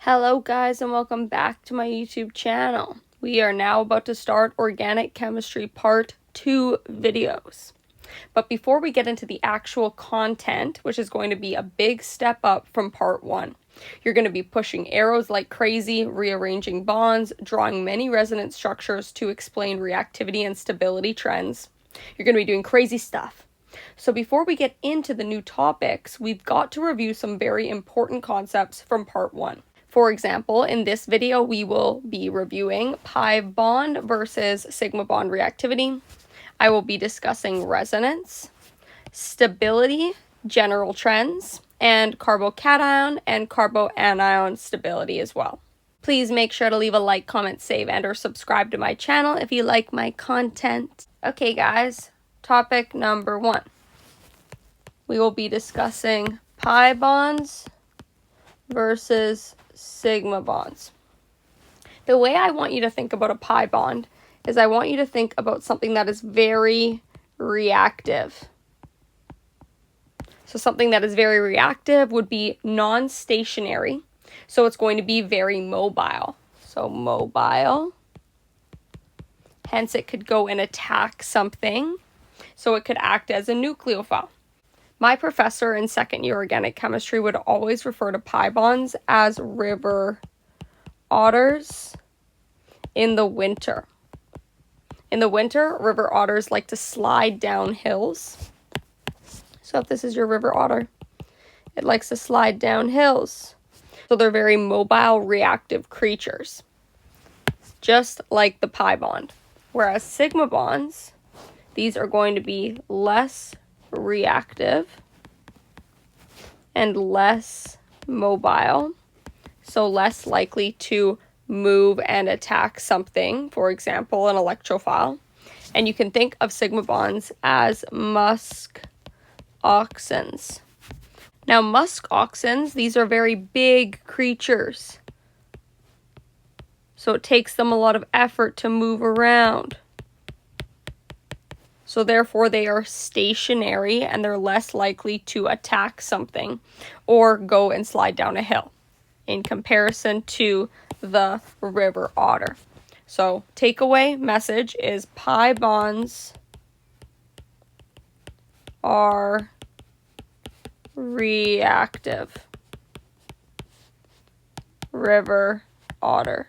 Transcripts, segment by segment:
Hello guys, and welcome back to my YouTube channel. We are now about to start Organic Chemistry Part 2 videos. But before we get into the actual content, which is going to be a big step up from Part 1, you're going to be pushing arrows like crazy, rearranging bonds, drawing many resonance structures to explain reactivity and stability trends. You're going to be doing crazy stuff. So before we get into the new topics, we've got to review some very important concepts from Part 1. For example, in this video, we will be reviewing pi bond versus sigma bond reactivity. I will be discussing resonance, stability, general trends, and carbocation and carbanion stability as well. Please make sure to leave a like, comment, save, and or subscribe to my channel if you like my content. Okay guys, topic number 1. We will be discussing pi bonds versus sigma bonds. The way I want you to think about a pi bond is I want you to think about something that is very reactive. So something that is very reactive would be non-stationary. So it's going to be very mobile. So mobile. Hence it could go and attack something. So it could act as a nucleophile. My professor in second year organic chemistry would always refer to pi bonds as river otters in the winter. In the winter, river otters like to slide down hills. So if this is your river otter, it likes to slide down hills. So they're very mobile, reactive creatures, just like the pi bond. Whereas sigma bonds, these are going to be less reactive and less mobile, so less likely to move and attack something, for example, an electrophile. And you can think of sigma bonds as musk oxens. Now, musk oxens, these are very big creatures, so it takes them a lot of effort to move around. So therefore they are stationary and they're less likely to attack something or go and slide down a hill in comparison to the river otter. So takeaway message is pi bonds are reactive. River otter.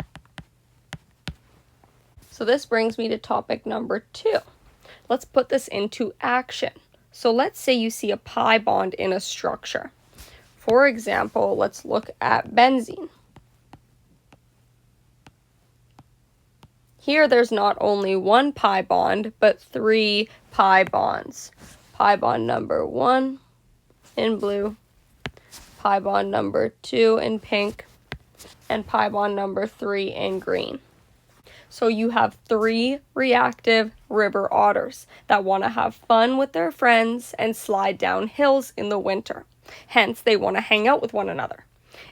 So this brings me to topic number 2. Let's put this into action. So let's say you see a pi bond in a structure. For example, let's look at benzene. Here there's not only one pi bond, but 3 pi bonds. Pi bond number 1 in blue, pi bond number 2 in pink, and pi bond number 3 in green. So you have 3 reactive river otters that want to have fun with their friends and slide down hills in the winter. Hence, they want to hang out with one another.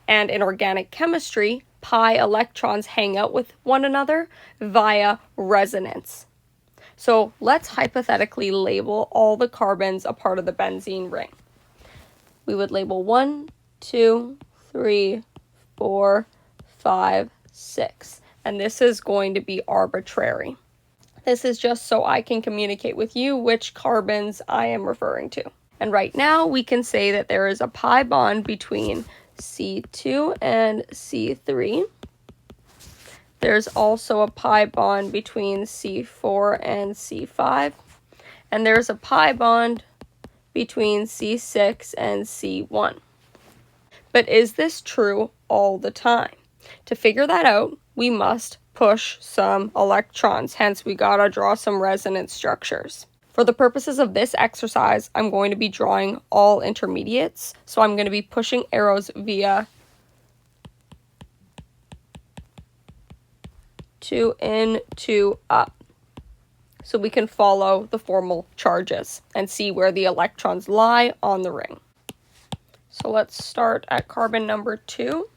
And in organic chemistry, pi electrons hang out with one another via resonance. So let's hypothetically label all the carbons a part of the benzene ring. We would label 1, 2, 3, 4, 5, 6. And this is going to be arbitrary. This is just so I can communicate with you which carbons I am referring to. And right now we can say that there is a pi bond between C2 and C3. There's also a pi bond between C4 and C5. And there's a pi bond between C6 and C1. But is this true all the time? To figure that out, we must push some electrons, hence we gotta draw some resonance structures. For the purposes of this exercise, I'm going to be drawing all intermediates, so I'm going to be pushing arrows via 2 in, 2 up, so we can follow the formal charges and see where the electrons lie on the ring. So let's start at carbon number 2.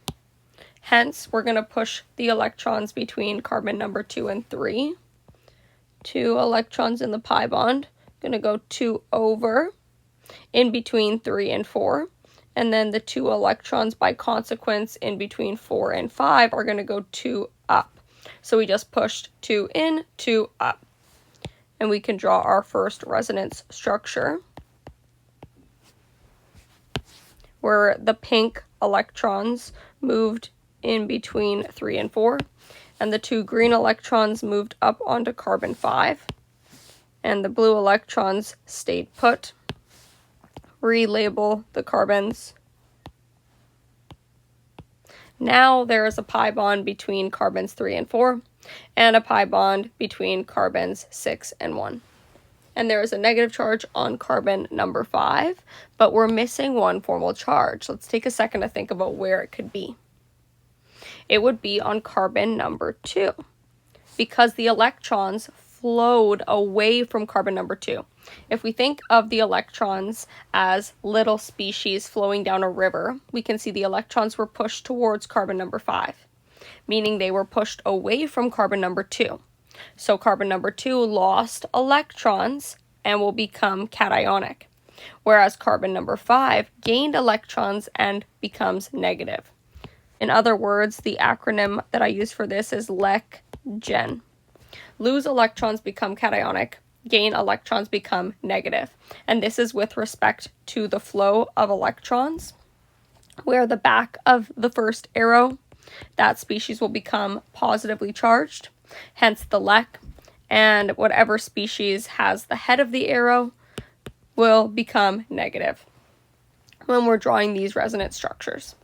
Hence, we're going to push the electrons between carbon number 2 and 3. 2 electrons in the pi bond. Going to go 2 over in between 3 and 4. and then the 2 electrons by consequence in between 4 and 5 are going to go 2 up. So we just pushed 2 in, 2 up. And we can draw our first resonance structure, where the pink electrons moved in between 3 and 4, and the 2 green electrons moved up onto carbon 5, and the blue electrons stayed put. Relabel the carbons. Now there is a pi bond between carbons 3 and 4, and a pi bond between carbons 6 and 1. And there is a negative charge on carbon number 5, but we're missing one formal charge. Let's take a second to think about where it could be. It would be on carbon number 2, because the electrons flowed away from carbon number 2. If we think of the electrons as little species flowing down a river, we can see the electrons were pushed towards carbon number 5, meaning they were pushed away from carbon number 2. So carbon number 2 lost electrons and will become cationic, whereas carbon number 5 gained electrons and becomes negative. In other words, the acronym that I use for this is LEC-GEN. Lose electrons become cationic, gain electrons become negative. And this is with respect to the flow of electrons, where the back of the first arrow, that species will become positively charged, hence the LEC, and whatever species has the head of the arrow will become negative when we're drawing these resonance structures.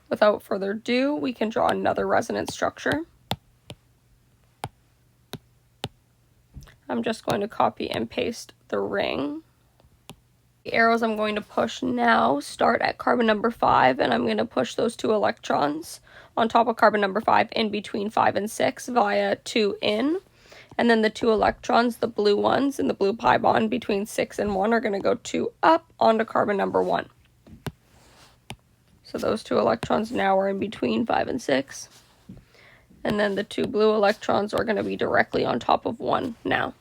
Without further ado, we can draw another resonance structure. I'm just going to copy and paste the ring. The arrows I'm going to push now start at carbon number 5, and I'm going to push those 2 electrons on top of carbon number 5 in between 5 and 6 via 2 in. And then the 2 electrons, the blue ones in the blue pi bond between 6 and 1, are going to go 2 up onto carbon number 1. So those 2 electrons now are in between 5 and 6. And then the 2 blue electrons are going to be directly on top of 1 now.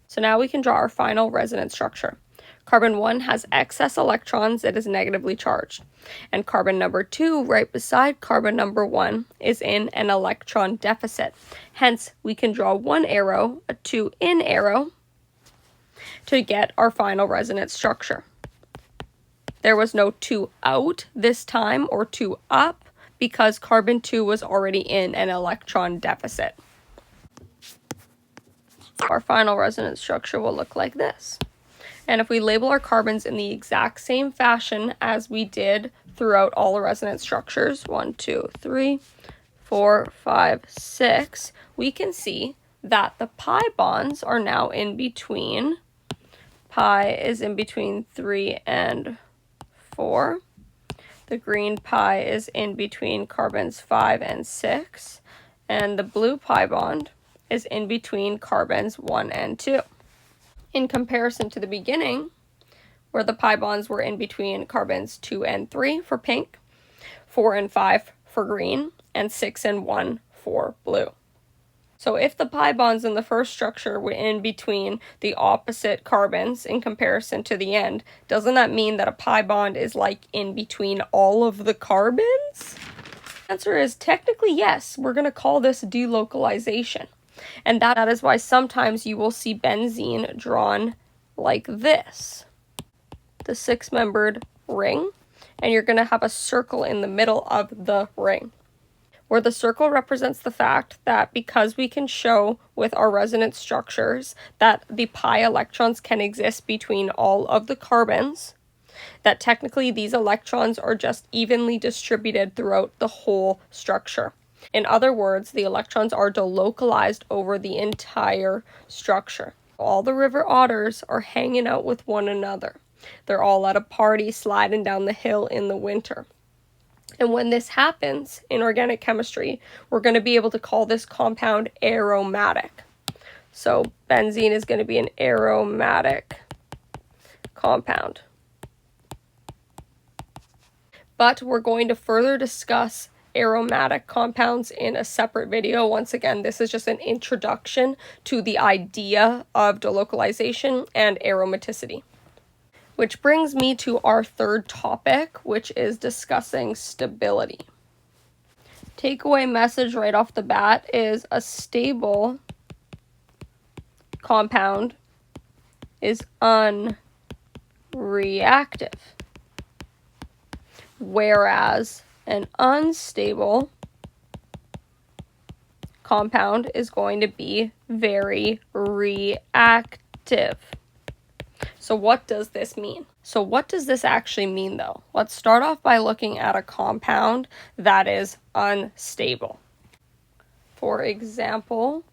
So now we can draw our final resonance structure. Carbon 1 has excess electrons, it is negatively charged. And carbon number 2, right beside carbon number 1, is in an electron deficit. Hence, we can draw one arrow, a 2 in arrow, to get our final resonance structure. There was no 2 out this time or 2 up, because carbon 2 was already in an electron deficit. Our final resonance structure will look like this. And if we label our carbons in the exact same fashion as we did throughout all the resonance structures, 1, 2, 3, 4, 5, 6, we can see that the pi bonds are now in between. Pi is in between 3 and 4. The green pi is in between carbons 5 and 6, and the blue pi bond is in between carbons 1 and 2. In comparison to the beginning, where the pi bonds were in between carbons 2 and 3 for pink, 4 and 5 for green, and 6 and 1 for blue. So if the pi bonds in the first structure were in between the opposite carbons in comparison to the end, doesn't that mean that a pi bond is like in between all of the carbons? The answer is technically yes. We're going to call this delocalization. And that is why sometimes you will see benzene drawn like this. The 6-membered ring, and you're going to have a circle in the middle of the ring, where the circle represents the fact that because we can show with our resonance structures that the pi electrons can exist between all of the carbons, that technically these electrons are just evenly distributed throughout the whole structure. In other words, the electrons are delocalized over the entire structure. All the river otters are hanging out with one another. They're all at a party sliding down the hill in the winter. And when this happens in organic chemistry, we're going to be able to call this compound aromatic. So benzene is going to be an aromatic compound. But we're going to further discuss aromatic compounds in a separate video. Once again, this is just an introduction to the idea of delocalization and aromaticity. Which brings me to our third topic, which is discussing stability. Takeaway message right off the bat is a stable compound is unreactive, whereas an unstable compound is going to be very reactive. So what does this mean? So what does this actually mean though? Let's start off by looking at a compound that is unstable. For example,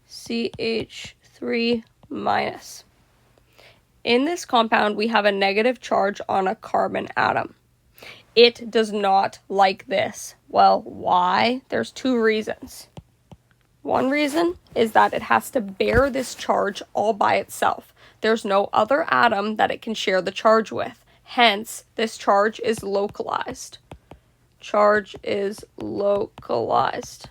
CH3 minus. In this compound, we have a negative charge on a carbon atom. It does not like this. Well, why? There's two reasons. One reason is that it has to bear this charge all by itself. There's no other atom that it can share the charge with. Hence, this charge is localized. Charge is localized.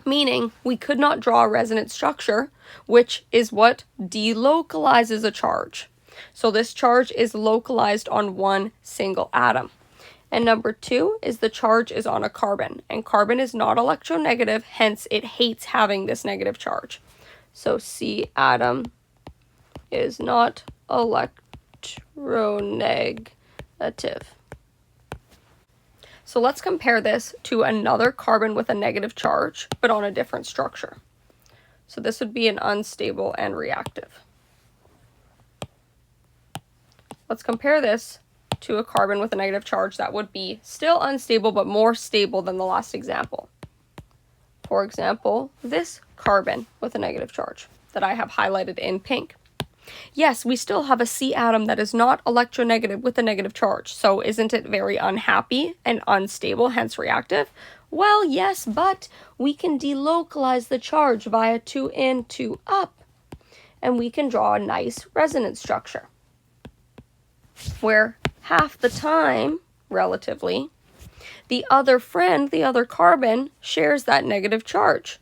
Meaning, we could not draw a resonance structure, which is what delocalizes a charge. So this charge is localized on one single atom. And number two is the charge is on a carbon, and carbon is not electronegative, hence it hates having this negative charge. So C atom is not electronegative. So let's compare this to another carbon with a negative charge, but on a different structure. So this would be an unstable and reactive. Let's compare this to a carbon with a negative charge that would be still unstable, but more stable than the last example. For example, this carbon with a negative charge that I have highlighted in pink. Yes, we still have a C atom that is not electronegative with a negative charge, so isn't it very unhappy and unstable, hence reactive? Well, yes, but we can delocalize the charge via 2 in, 2 up, and we can draw a nice resonance structure, where half the time, relatively, the other friend, the other carbon, shares that negative charge.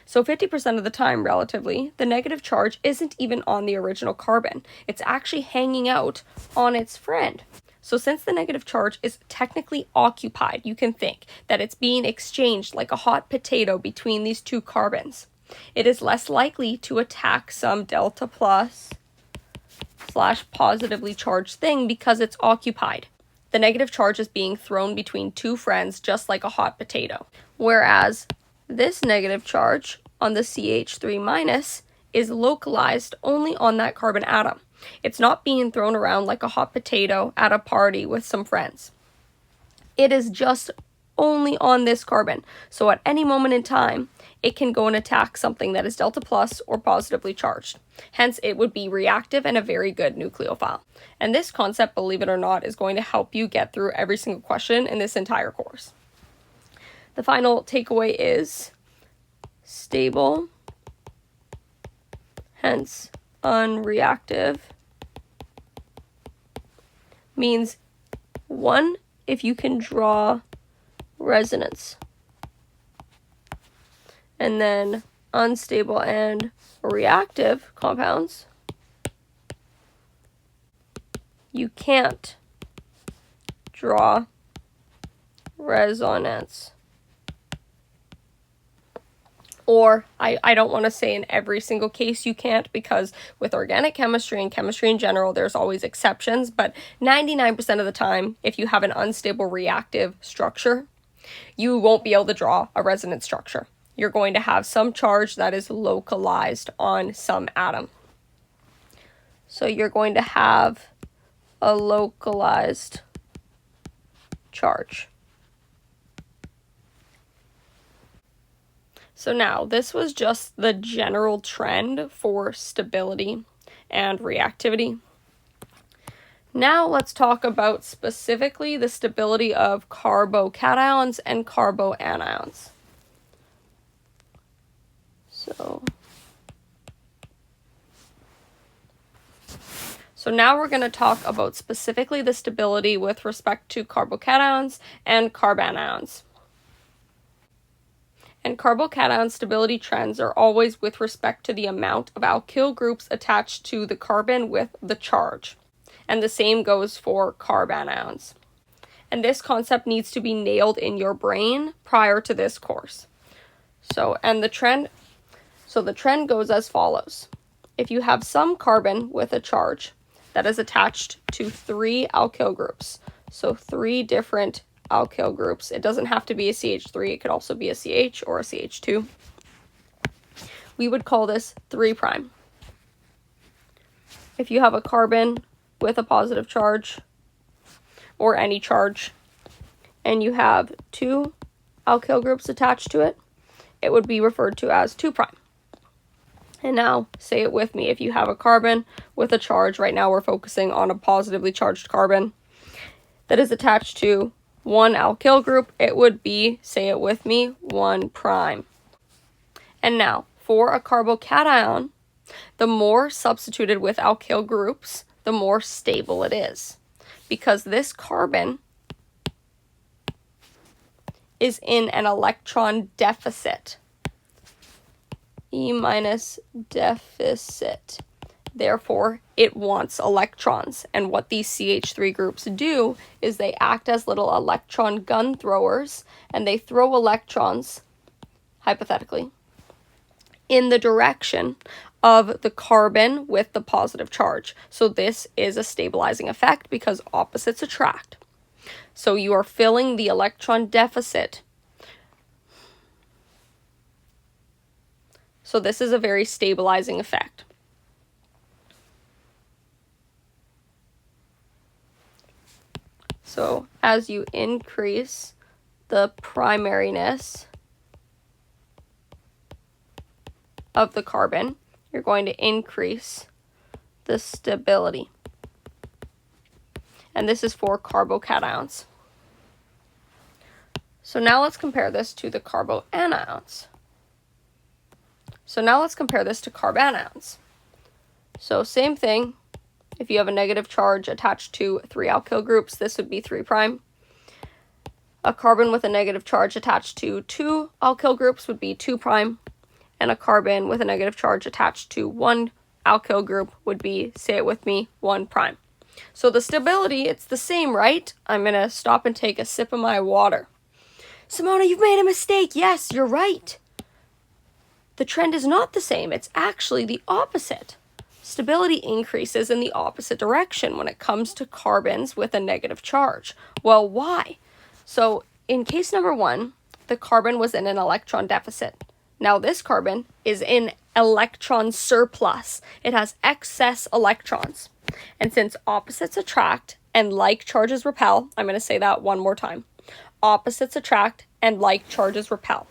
So 50% of the time, relatively, the negative charge isn't even on the original carbon. It's actually hanging out on its friend. So since the negative charge is technically occupied, you can think that it's being exchanged like a hot potato between these two carbons. It is less likely to attack some delta plus / positively charged thing because it's occupied. The negative charge is being thrown between two friends just like a hot potato. Whereas this negative charge on the CH3 minus is localized only on that carbon atom. It's not being thrown around like a hot potato at a party with some friends. It is just only on this carbon. So at any moment in time, it can go and attack something that is delta plus or positively charged. Hence, it would be reactive and a very good nucleophile. And this concept, believe it or not, is going to help you get through every single question in this entire course. The final takeaway is stable, hence unreactive, means one, if you can draw resonance, and then unstable and reactive compounds, you can't draw resonance. Or I don't want to say in every single case you can't, because with organic chemistry and chemistry in general, there's always exceptions, but 99% of the time, if you have an unstable reactive structure, you won't be able to draw a resonance structure. You're going to have some charge that is localized on some atom. So you're going to have a localized charge. So now, this was just the general trend for stability and reactivity. Now let's talk about specifically the stability of carbocations and carboanions. So now we're going to talk about specifically the stability with respect to carbocations and carbanions. And carbocation stability trends are always with respect to the amount of alkyl groups attached to the carbon with the charge. And the same goes for carbanions. And this concept needs to be nailed in your brain prior to this course. So the trend goes as follows. If you have some carbon with a charge that is attached to 3 alkyl groups, so 3 different alkyl groups, it doesn't have to be a CH3, it could also be a CH or a CH2, we would call this 3'. If you have a carbon with a positive charge, or any charge, and you have 2 alkyl groups attached to it, it would be referred to as 2'. And now, say it with me, if you have a carbon with a charge, right now we're focusing on a positively charged carbon, that is attached to 1 alkyl group, it would be, say it with me, 1'. And now, for a carbocation, the more substituted with alkyl groups, the more stable it is. Because this carbon is in an electron deficit. E- deficit. Therefore, it wants electrons. And what these CH3 groups do is they act as little electron gun throwers, and they throw electrons, hypothetically, in the direction of the carbon with the positive charge. So this is a stabilizing effect because opposites attract. So you are filling the electron deficit. So this is a very stabilizing effect. So as you increase the primariness of the carbon, you're going to increase the stability. And this is for carbocations. So now let's compare this to the carbanions. So same thing. If you have a negative charge attached to 3 alkyl groups, this would be 3'. A carbon with a negative charge attached to 2 alkyl groups would be 2'. And a carbon with a negative charge attached to 1 alkyl group would be, say it with me, 1'. So the stability, it's the same, right? I'm going to stop and take a sip of my water. Simona, you've made a mistake. Yes, you're right. The trend is not the same. It's actually the opposite. Stability increases in the opposite direction when it comes to carbons with a negative charge. Well, why? So in case number 1, the carbon was in an electron deficit. Now this carbon is in electron surplus. It has excess electrons. And since opposites attract and like charges repel, I'm going to say that one more time. Opposites attract and like charges repel.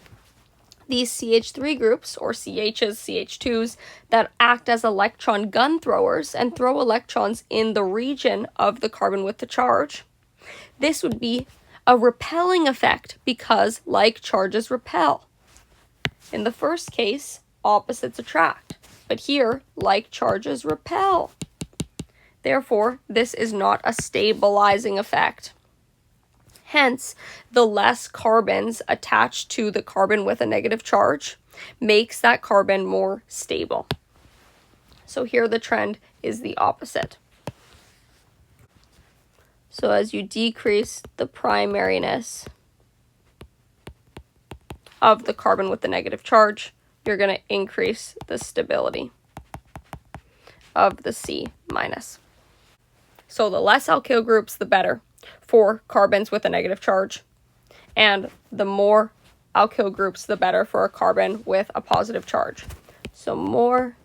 These CH3 groups, or CHs, CH2s, that act as electron gun throwers and throw electrons in the region of the carbon with the charge, this would be a repelling effect because like charges repel. In the first case, opposites attract, but here, like charges repel. Therefore, this is not a stabilizing effect. Hence, the less carbons attached to the carbon with a negative charge makes that carbon more stable. So here the trend is the opposite. So as you decrease the primariness of the carbon with the negative charge, you're going to increase the stability of the C-. So the less alkyl groups, the better for carbons with a negative charge. And the more alkyl groups, the better for a carbon with a positive charge. So more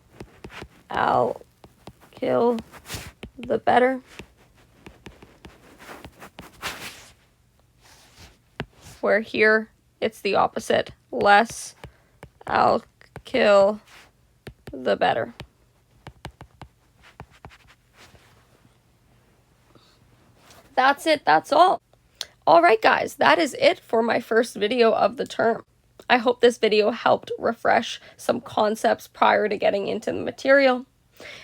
alkyl, the better. Where here, it's the opposite. Less alkyl, the better. That's it, that's all. Alright guys, that is it for my first video of the term. I hope this video helped refresh some concepts prior to getting into the material.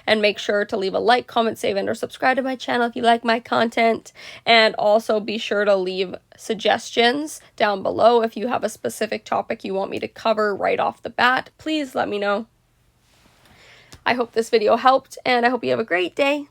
And make sure to leave a like, comment, save, and or subscribe to my channel if you like my content. And also be sure to leave suggestions down below if you have a specific topic you want me to cover right off the bat. Please let me know. I hope this video helped, and I hope you have a great day.